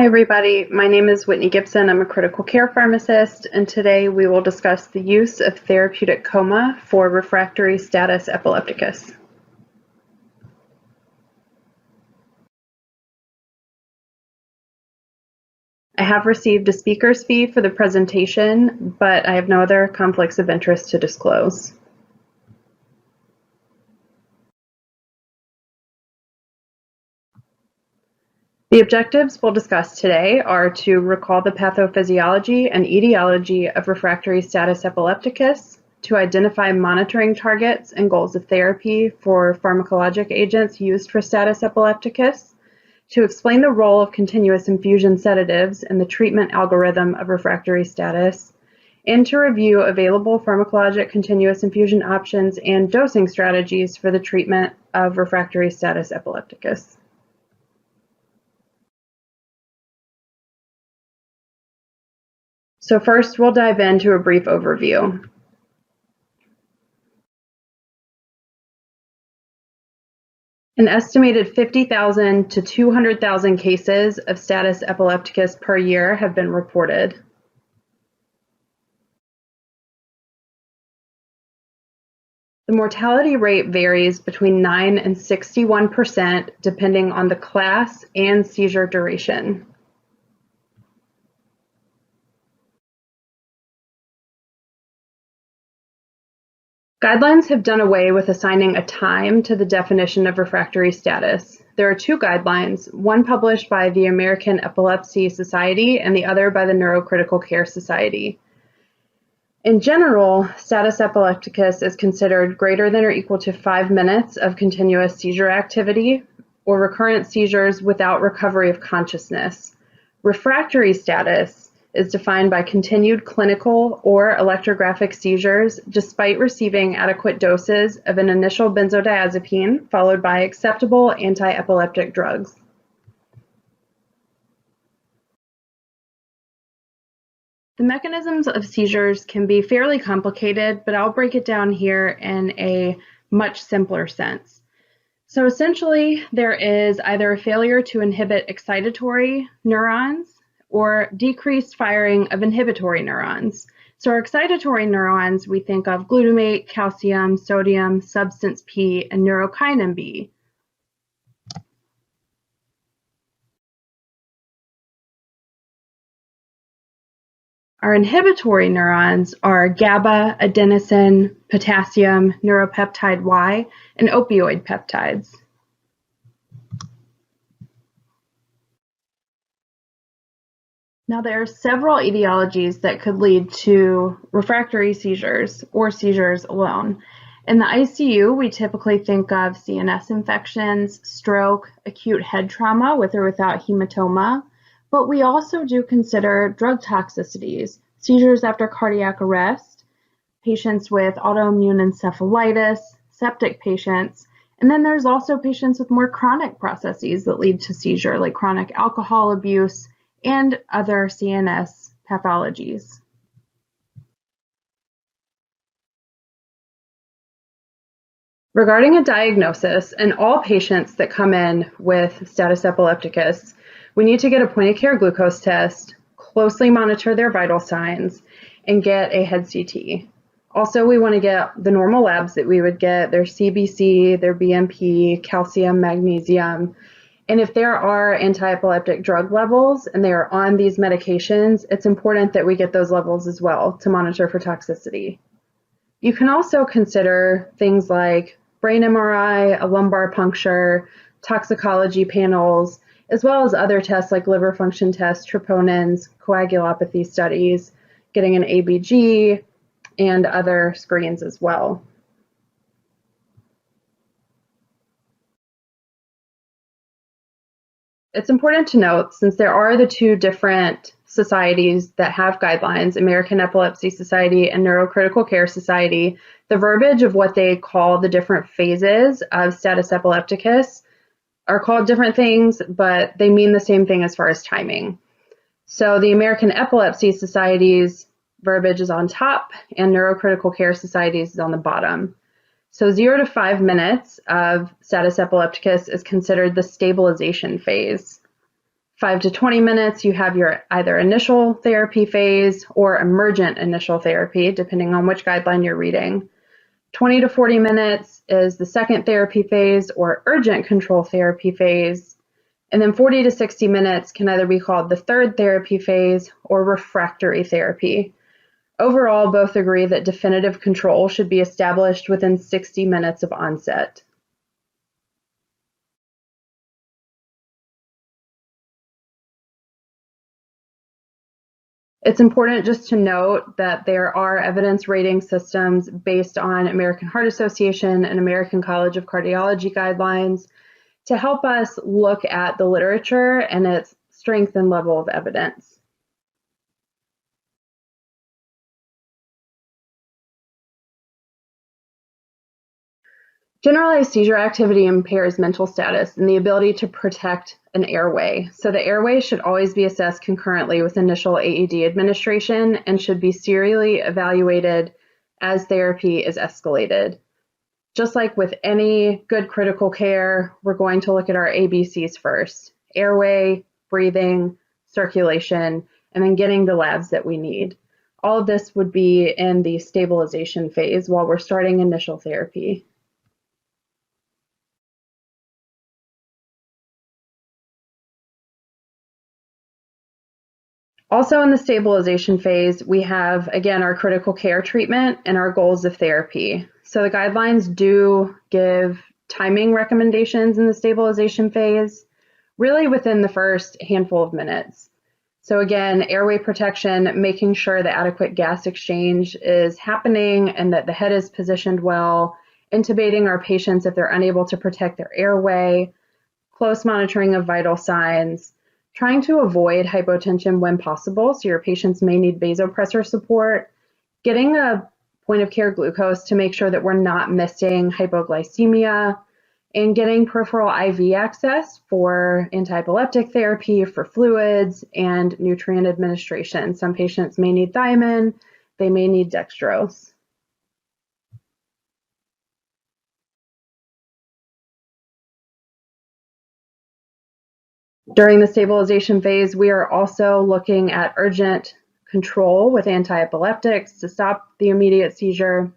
Hi everybody, my name is Whitney Gibson. I'm a critical care pharmacist, and today we will discuss the use of therapeutic coma for refractory status epilepticus. I have received a speaker's fee for the presentation, but I have no other conflicts of interest to disclose. The objectives we'll discuss today are to recall the pathophysiology and etiology of refractory status epilepticus, to identify monitoring targets and goals of therapy for pharmacologic agents used for status epilepticus, to explain the role of continuous infusion sedatives in the treatment algorithm of refractory status, and to review available pharmacologic continuous infusion options and dosing strategies for the treatment of refractory status epilepticus. So first, we'll dive into a brief overview. An estimated 50,000 to 200,000 cases of status epilepticus per year have been reported. The mortality rate varies between 9 and 61% depending on the class and seizure duration. Guidelines have done away with assigning a time to the definition of refractory status. There are two guidelines, one published by the American Epilepsy Society and the other by the Neurocritical Care Society. In general, status epilepticus is considered greater than or equal to 5 minutes of continuous seizure activity or recurrent seizures without recovery of consciousness. Refractory status is defined by continued clinical or electrographic seizures despite receiving adequate doses of an initial benzodiazepine followed by acceptable anti-epileptic drugs. The mechanisms of seizures can be fairly complicated, but I'll break it down here in a much simpler sense. So essentially, there is either a failure to inhibit excitatory neurons or decreased firing of inhibitory neurons. So our excitatory neurons, we think of glutamate, calcium, sodium, substance P, and neurokinin B. Our inhibitory neurons are GABA, adenosine, potassium, neuropeptide Y, and opioid peptides. Now, there are several etiologies that could lead to refractory seizures or seizures alone. In the ICU, we typically think of CNS infections, stroke, acute head trauma with or without hematoma, but we also do consider drug toxicities, seizures after cardiac arrest, patients with autoimmune encephalitis, septic patients, and then there's also patients with more chronic processes that lead to seizure, like chronic alcohol abuse, and other CNS pathologies. Regarding a diagnosis, in all patients that come in with status epilepticus, we need to get a point-of-care glucose test, closely monitor their vital signs, and get a head CT. Also, we want to get the normal labs that we would get, their CBC, their BMP, calcium, magnesium. And if there are anti-epileptic drug levels and they are on these medications, it's important that we get those levels as well to monitor for toxicity. You can also consider things like brain MRI, a lumbar puncture, toxicology panels, as well as other tests like liver function tests, troponins, coagulopathy studies, getting an ABG, and other screens as well. It's important to note, since there are the two different societies that have guidelines, American Epilepsy Society and Neurocritical Care Society, the verbiage of what they call the different phases of status epilepticus are called different things, but they mean the same thing as far as timing. So the American Epilepsy Society's verbiage is on top and Neurocritical Care Society's is on the bottom. So 0 to 5 minutes of status epilepticus is considered the stabilization phase. 5 to 20 minutes, you have your either initial therapy phase or emergent initial therapy, depending on which guideline you're reading. 20 to 40 minutes is the second therapy phase or urgent control therapy phase. And then 40 to 60 minutes can either be called the third therapy phase or refractory therapy. Overall, both agree that definitive control should be established within 60 minutes of onset. It's important just to note that there are evidence rating systems based on American Heart Association and American College of Cardiology guidelines to help us look at the literature and its strength and level of evidence. Generalized seizure activity impairs mental status and the ability to protect an airway. So the airway should always be assessed concurrently with initial AED administration and should be serially evaluated as therapy is escalated. Just like with any good critical care, we're going to look at our ABCs first: airway, breathing, circulation, and then getting the labs that we need. All of this would be in the stabilization phase while we're starting initial therapy. Also in the stabilization phase, we have, again, our critical care treatment and our goals of therapy. So the guidelines do give timing recommendations in the stabilization phase, really within the first handful of minutes. So again, airway protection, making sure that adequate gas exchange is happening and that the head is positioned well, intubating our patients if they're unable to protect their airway, close monitoring of vital signs, trying to avoid hypotension when possible, so your patients may need vasopressor support, getting a point of care glucose to make sure that we're not missing hypoglycemia, and getting peripheral IV access for anti-epileptic therapy, for fluids, and nutrient administration. Some patients may need thiamine, they may need dextrose. During the stabilization phase, we are also looking at urgent control with anti-epileptics to stop the immediate seizure,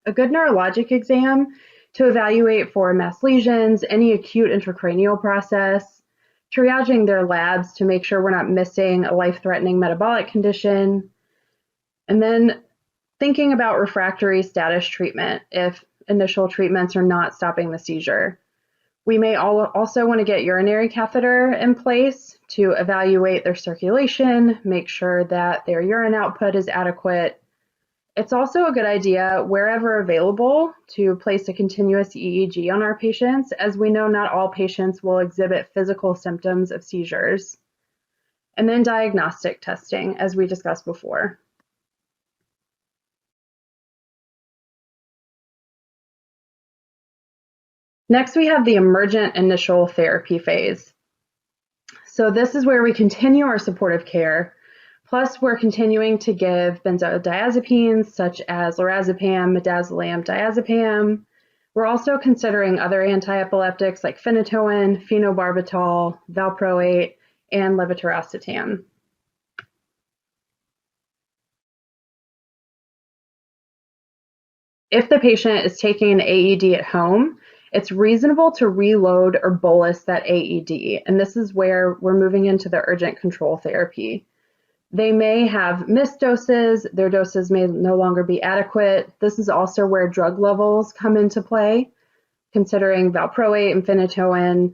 a good neurologic exam to evaluate for mass lesions, any acute intracranial process, triaging their labs to make sure we're not missing a life-threatening metabolic condition, and then thinking about refractory status treatment if initial treatments are not stopping the seizure. We may also want to get urinary catheter in place to evaluate their circulation, make sure that their urine output is adequate. It's also a good idea, wherever available, to place a continuous EEG on our patients, as we know not all patients will exhibit physical symptoms of seizures. And then diagnostic testing, as we discussed before. Next, we have the emergent initial therapy phase. So this is where we continue our supportive care, plus we're continuing to give benzodiazepines such as lorazepam, midazolam, diazepam. We're also considering other anti-epileptics like phenytoin, phenobarbital, valproate, and levetiracetam. If the patient is taking an AED at home, it's reasonable to reload or bolus that AED, and this is where we're moving into the urgent control therapy. They may have missed doses, their doses may no longer be adequate. This is also where drug levels come into play, considering valproate and phenytoin,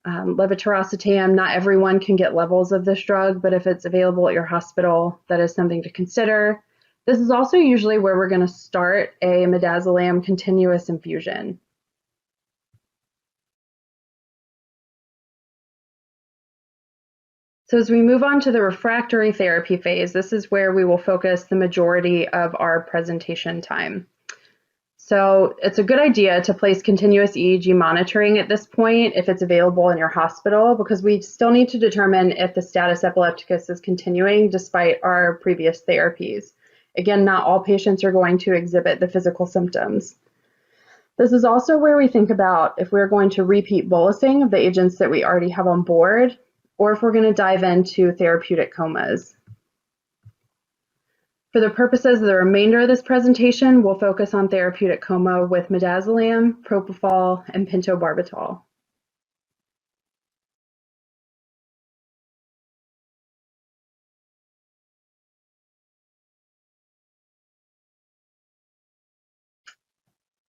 levetiracetam. Not everyone can get levels of this drug, but if it's available at your hospital, that is something to consider. This is also usually where we're going to start a midazolam continuous infusion. So as we move on to the refractory therapy phase, this is where we will focus the majority of our presentation time. So it's a good idea to place continuous EEG monitoring at this point if it's available in your hospital, because we still need to determine if the status epilepticus is continuing despite our previous therapies. Again, not all patients are going to exhibit the physical symptoms. This is also where we think about if we're going to repeat bolusing of the agents that we already have on board, or if we're going to dive into therapeutic comas. For the purposes of the remainder of this presentation, we'll focus on therapeutic coma with midazolam, propofol, and pentobarbital.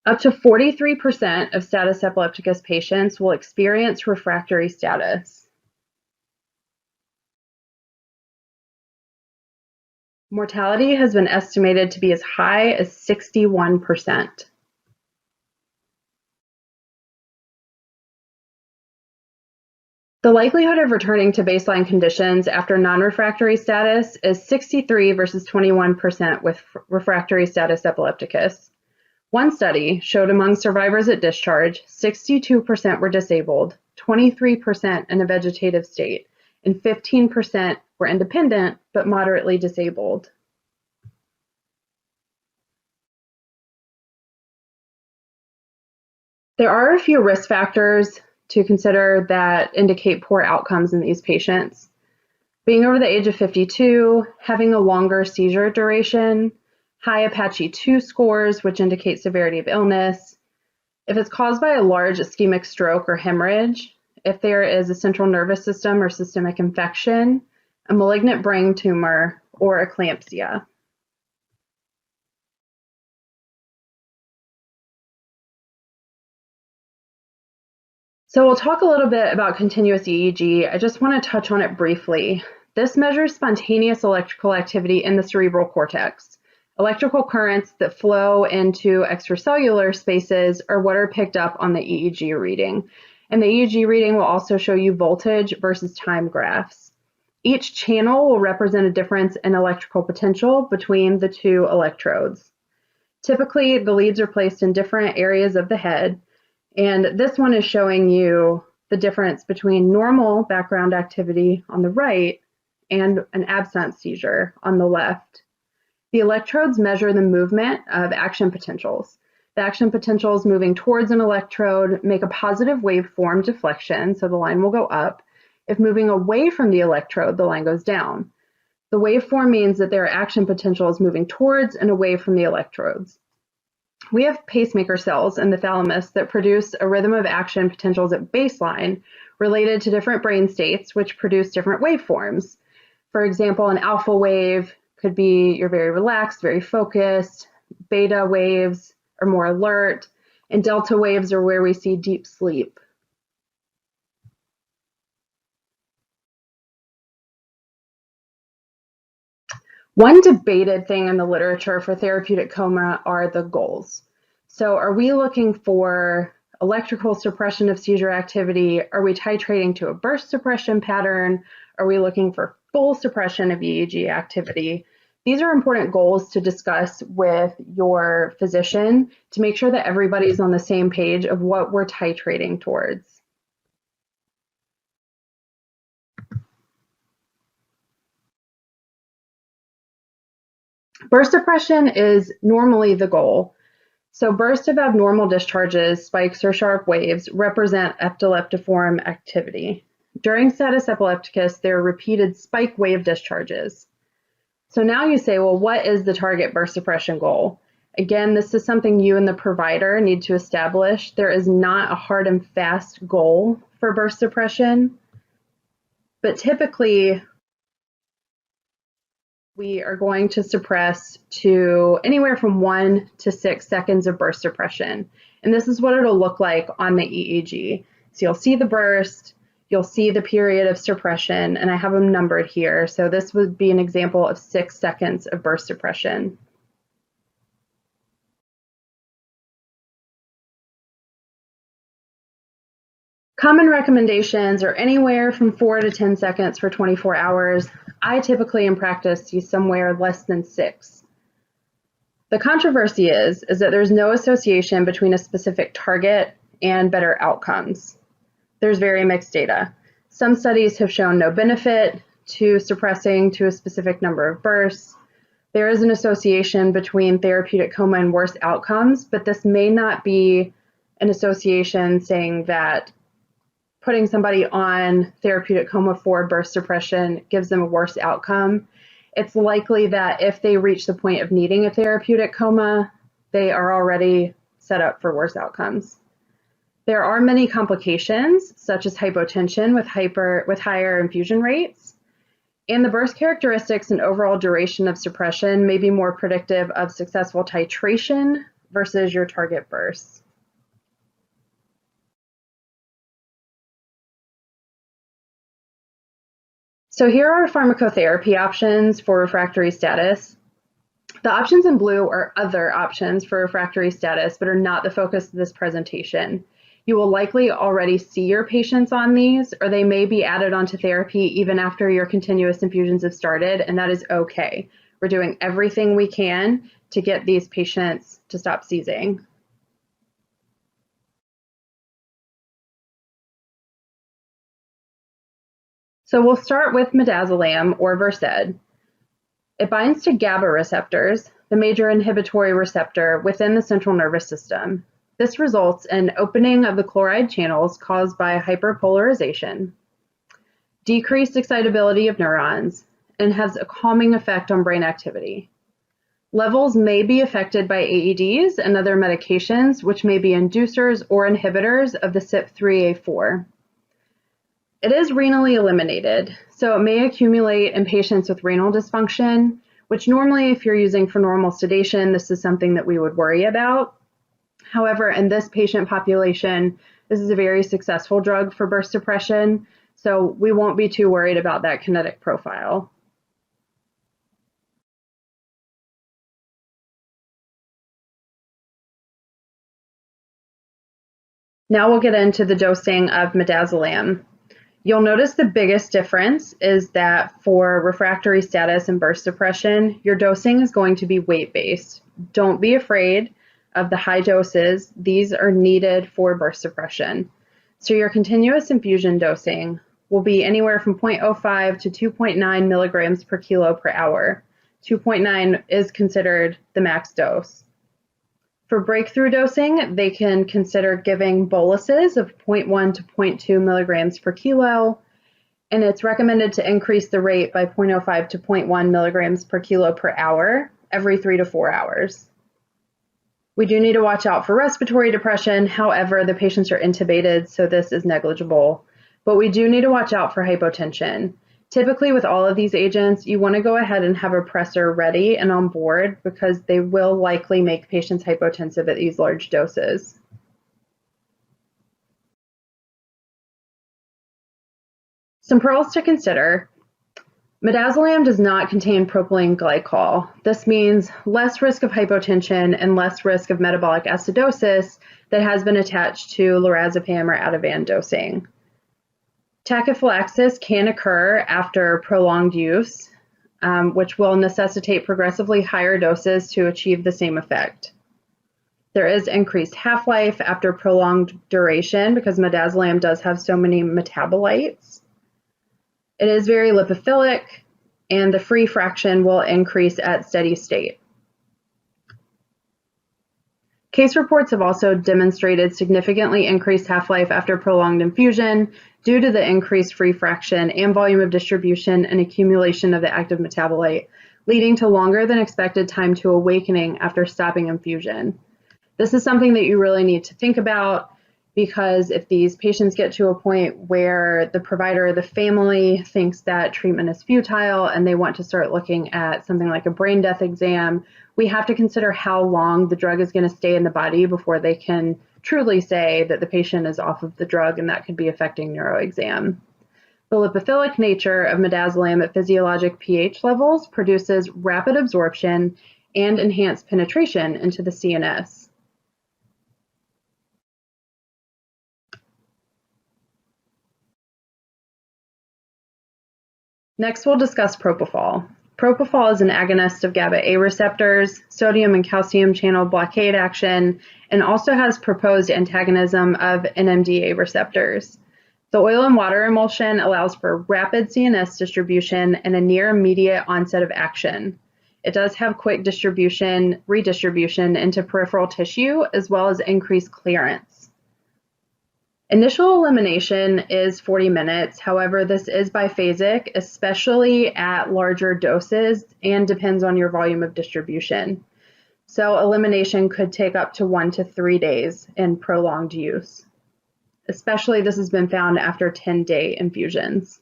Up to 43% of status epilepticus patients will experience refractory status. Mortality has been estimated to be as high as 61%. The likelihood of returning to baseline conditions after non-refractory status is 63 versus 21% with refractory status epilepticus. One study showed among survivors at discharge, 62% were disabled, 23% in a vegetative state, and 15% were independent but moderately disabled. There are a few risk factors to consider that indicate poor outcomes in these patients. Being over the age of 52, having a longer seizure duration, high Apache 2 scores, which indicate severity of illness, if it's caused by a large ischemic stroke or hemorrhage, if there is a central nervous system or systemic infection, a malignant brain tumor, or eclampsia. So we'll talk a little bit about continuous EEG. I just want to touch on it briefly. This measures spontaneous electrical activity in the cerebral cortex. Electrical currents that flow into extracellular spaces are what are picked up on the EEG reading. And the EEG reading will also show you voltage versus time graphs. Each channel will represent a difference in electrical potential between the two electrodes. Typically, the leads are placed in different areas of the head, and this one is showing you the difference between normal background activity on the right and an absence seizure on the left. The electrodes measure the movement of action potentials. The action potentials moving towards an electrode make a positive waveform deflection, so the line will go up. If moving away from the electrode, the line goes down. The waveform means that there are action potentials moving towards and away from the electrodes. We have pacemaker cells in the thalamus that produce a rhythm of action potentials at baseline related to different brain states, which produce different waveforms. For example, an alpha wave could be you're very relaxed, very focused. Beta waves are more alert, and delta waves are where we see deep sleep. One debated thing in the literature for therapeutic coma are the goals. So are we looking for electrical suppression of seizure activity? Are we titrating to a burst suppression pattern? Are we looking for full suppression of EEG activity? These are important goals to discuss with your physician to make sure that everybody's on the same page of what we're titrating towards. Burst suppression is normally the goal. So bursts of abnormal discharges, spikes or sharp waves, represent epileptiform activity. During status epilepticus, there are repeated spike wave discharges. So now you say, well, what is the target burst suppression goal? Again, this is something you and the provider need to establish. There is not a hard and fast goal for burst suppression, but typically we are going to suppress to anywhere from 1 to 6 seconds of burst suppression. And this is what it'll look like on the EEG. So you'll see the burst, you'll see the period of suppression, and I have them numbered here. So this would be an example of 6 seconds of burst suppression. Common recommendations are anywhere from 4 to 10 seconds for 24 hours. I typically in practice see somewhere less than 6. The controversy is that there's no association between a specific target and better outcomes. There's very mixed data. Some studies have shown no benefit to suppressing to a specific number of bursts. There is an association between therapeutic coma and worse outcomes, but this may not be an association saying that putting somebody on therapeutic coma for burst suppression gives them a worse outcome. It's likely that if they reach the point of needing a therapeutic coma, they are already set up for worse outcomes. There are many complications, such as hypotension with higher infusion rates, and the burst characteristics and overall duration of suppression may be more predictive of successful titration versus your target bursts. So here are pharmacotherapy options for refractory status. The options in blue are other options for refractory status, but are not the focus of this presentation. You will likely already see your patients on these, or they may be added onto therapy even after your continuous infusions have started, and that is okay. We're doing everything we can to get these patients to stop seizing. So we'll start with midazolam or Versed. It binds to GABA receptors, the major inhibitory receptor within the central nervous system. This results in opening of the chloride channels caused by hyperpolarization, decreased excitability of neurons, and has a calming effect on brain activity. Levels may be affected by AEDs and other medications, which may be inducers or inhibitors of the CYP3A4. It is renally eliminated, so it may accumulate in patients with renal dysfunction, which normally if you're using for normal sedation, this is something that we would worry about. However, in this patient population, this is a very successful drug for burst suppression, so we won't be too worried about that kinetic profile. Now we'll get into the dosing of midazolam. You'll notice the biggest difference is that for refractory status and burst suppression, your dosing is going to be weight-based. Don't be afraid of the high doses. These are needed for burst suppression. So your continuous infusion dosing will be anywhere from 0.05 to 2.9 milligrams per kilo per hour. 2.9 is considered the max dose. For breakthrough dosing, they can consider giving boluses of 0.1 to 0.2 milligrams per kilo, and it's recommended to increase the rate by 0.05 to 0.1 milligrams per kilo per hour every 3 to 4 hours. We do need to watch out for respiratory depression. However, the patients are intubated, so this is negligible. But we do need to watch out for hypotension. Typically with all of these agents, you want to go ahead and have a pressor ready and on board because they will likely make patients hypotensive at these large doses. Some pearls to consider. Midazolam does not contain propylene glycol. This means less risk of hypotension and less risk of metabolic acidosis that has been attached to lorazepam or Ativan dosing. Tachyphylaxis can occur after prolonged use, which will necessitate progressively higher doses to achieve the same effect. There is increased half-life after prolonged duration because midazolam does have so many metabolites. It is very lipophilic, and the free fraction will increase at steady state. Case reports have also demonstrated significantly increased half-life after prolonged infusion due to the increased free fraction and volume of distribution and accumulation of the active metabolite, leading to longer than expected time to awakening after stopping infusion. This is something that you really need to think about because if these patients get to a point where the provider or the family thinks that treatment is futile and they want to start looking at something like a brain death exam, we have to consider how long the drug is going to stay in the body before they can truly say that the patient is off of the drug, and that could be affecting neuroexam. The lipophilic nature of midazolam at physiologic pH levels produces rapid absorption and enhanced penetration into the CNS. Next, we'll discuss propofol. Propofol is an agonist of GABA A receptors, sodium and calcium channel blockade action, and also has proposed antagonism of NMDA receptors. The oil and water emulsion allows for rapid CNS distribution and a near immediate onset of action. It does have quick redistribution into peripheral tissue, as well as increased clearance. Initial elimination is 40 minutes. However, this is biphasic, especially at larger doses, and depends on your volume of distribution. So elimination could take up to 1 to 3 days in prolonged use. Especially this has been found after 10-day infusions.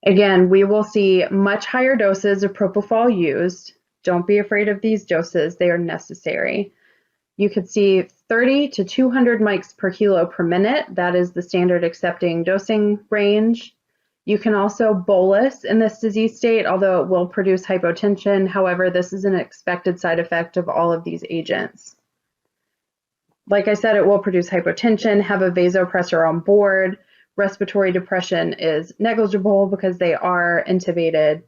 Again, we will see much higher doses of propofol used. Don't be afraid of these doses, they are necessary. You could see 30 to 200 mics per kilo per minute. That is the standard accepting dosing range. You can also bolus in this disease state, although it will produce hypotension. However, this is an expected side effect of all of these agents. Like I said, it will produce hypotension, have a vasopressor on board. Respiratory depression is negligible because they are intubated.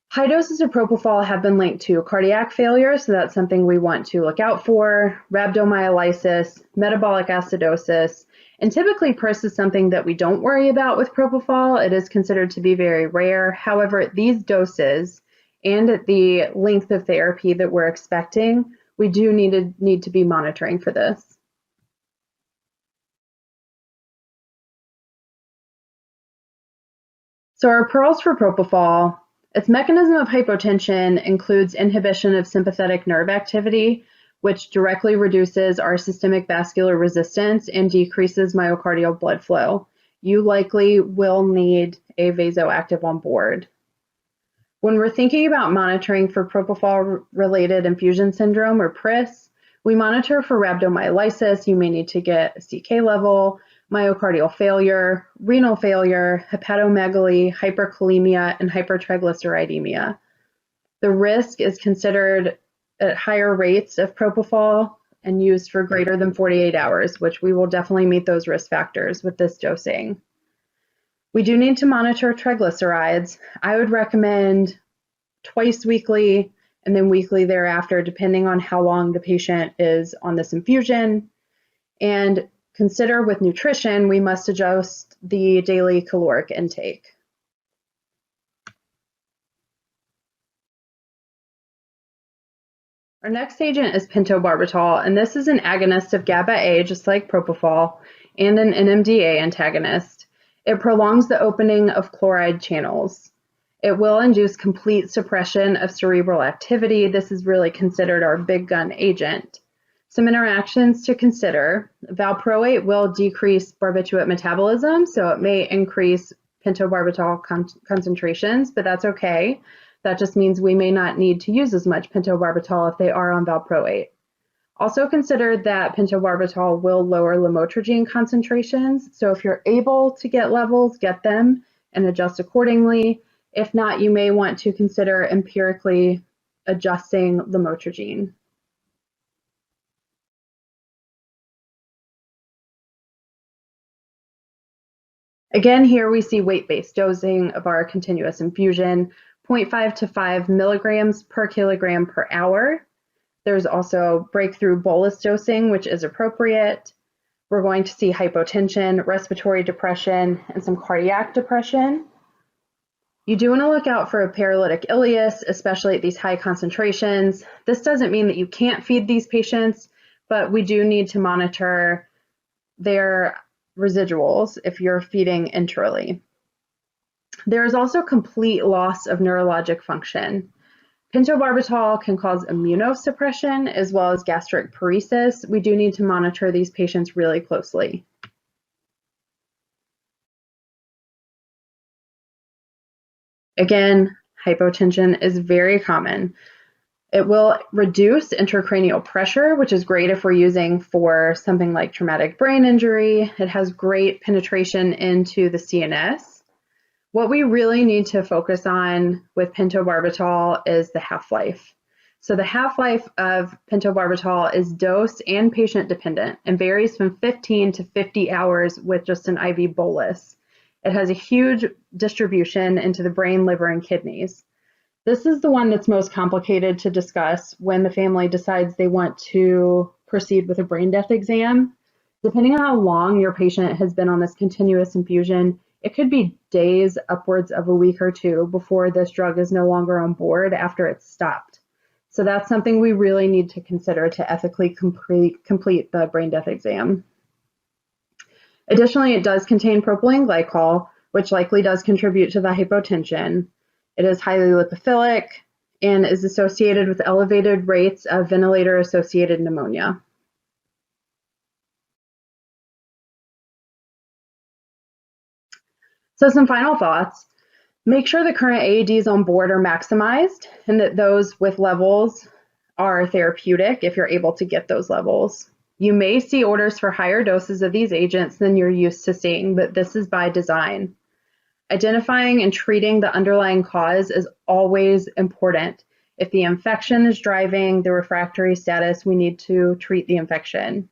High doses of propofol have been linked to cardiac failure, so that's something we want to look out for, rhabdomyolysis, metabolic acidosis, and typically PRIS is something that we don't worry about with propofol. It is considered to be very rare. However, at these doses and at the length of therapy that we're expecting, we do need to be monitoring for this. So our pearls for propofol, its mechanism of hypotension includes inhibition of sympathetic nerve activity, which directly reduces our systemic vascular resistance and decreases myocardial blood flow. You likely will need a vasoactive on board. When we're thinking about monitoring for propofol-related infusion syndrome or PRIS, we monitor for rhabdomyolysis. You may need to get a CK level, myocardial failure, renal failure, hepatomegaly, hyperkalemia, and hypertriglyceridemia. The risk is considered at higher rates of propofol and used for greater than 48 hours, which we will definitely meet those risk factors with this dosing. We do need to monitor triglycerides. I would recommend twice weekly and then weekly thereafter, depending on how long the patient is on this infusion. And consider with nutrition, we must adjust the daily caloric intake. Our next agent is pentobarbital, and this is an agonist of GABA-A, just like propofol, and an NMDA antagonist. It prolongs the opening of chloride channels. It will induce complete suppression of cerebral activity. This is really considered our big gun agent. Some interactions to consider. Valproate will decrease barbiturate metabolism, so it may increase pentobarbital concentrations, but that's okay. That just means we may not need to use as much pentobarbital if they are on valproate. Also consider that pentobarbital will lower lamotrigine concentrations, so if you're able to get levels, get them and adjust accordingly. If not, you may want to consider empirically adjusting lamotrigine. Again, here we see weight-based dosing of our continuous infusion, 0.5 to 5 milligrams per kilogram per hour. There's also breakthrough bolus dosing, which is appropriate. We're going to see hypotension, respiratory depression, and some cardiac depression. You do want to look out for a paralytic ileus, especially at these high concentrations. This doesn't mean that you can't feed these patients, but we do need to monitor their residuals if you're feeding enterally. There is also complete loss of neurologic function. Pentobarbital can cause immunosuppression as well as gastric paresis. We do need to monitor these patients really closely. Again, hypotension is very common. It will reduce intracranial pressure, which is great if we're using for something like traumatic brain injury. It has great penetration into the CNS. What we really need to focus on with pentobarbital is the half-life. So the half-life of pentobarbital is dose and patient dependent and varies from 15 to 50 hours with just an IV bolus. It has a huge distribution into the brain, liver, and kidneys. This is the one that's most complicated to discuss when the family decides they want to proceed with a brain death exam. Depending on how long your patient has been on this continuous infusion, it could be days, upwards of a week or two before this drug is no longer on board after it's stopped. So that's something we really need to consider to ethically complete the brain death exam. Additionally, it does contain propylene glycol, which likely does contribute to the hypotension. It is highly lipophilic and is associated with elevated rates of ventilator-associated pneumonia. So some final thoughts. Make sure the current AEDs on board are maximized and that those with levels are therapeutic if you're able to get those levels. You may see orders for higher doses of these agents than you're used to seeing, but this is by design. Identifying and treating the underlying cause is always important. If the infection is driving the refractory status, we need to treat the infection.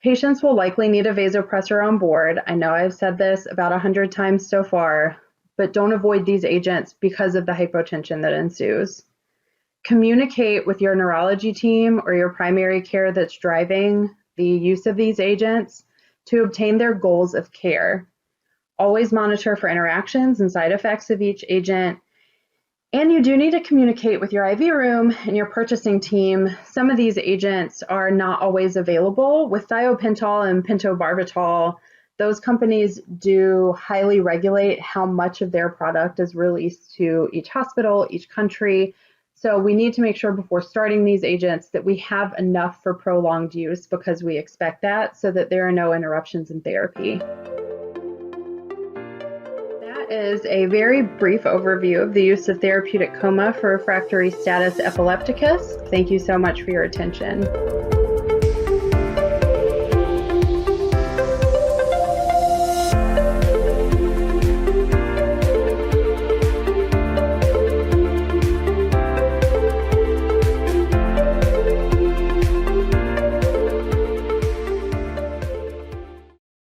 Patients will likely need a vasopressor on board. I know I've said this about 100 times so far, but don't avoid these agents because of the hypotension that ensues. Communicate with your neurology team or your primary care that's driving the use of these agents to obtain their goals of care. Always monitor for interactions and side effects of each agent. And you do need to communicate with your IV room and your purchasing team. Some of these agents are not always available. With thiopental and pentobarbital, those companies do highly regulate how much of their product is released to each hospital, each country. So we need to make sure before starting these agents that we have enough for prolonged use because we expect that so that there are no interruptions in therapy. That is a very brief overview of the use of therapeutic coma for refractory status epilepticus. Thank you so much for your attention.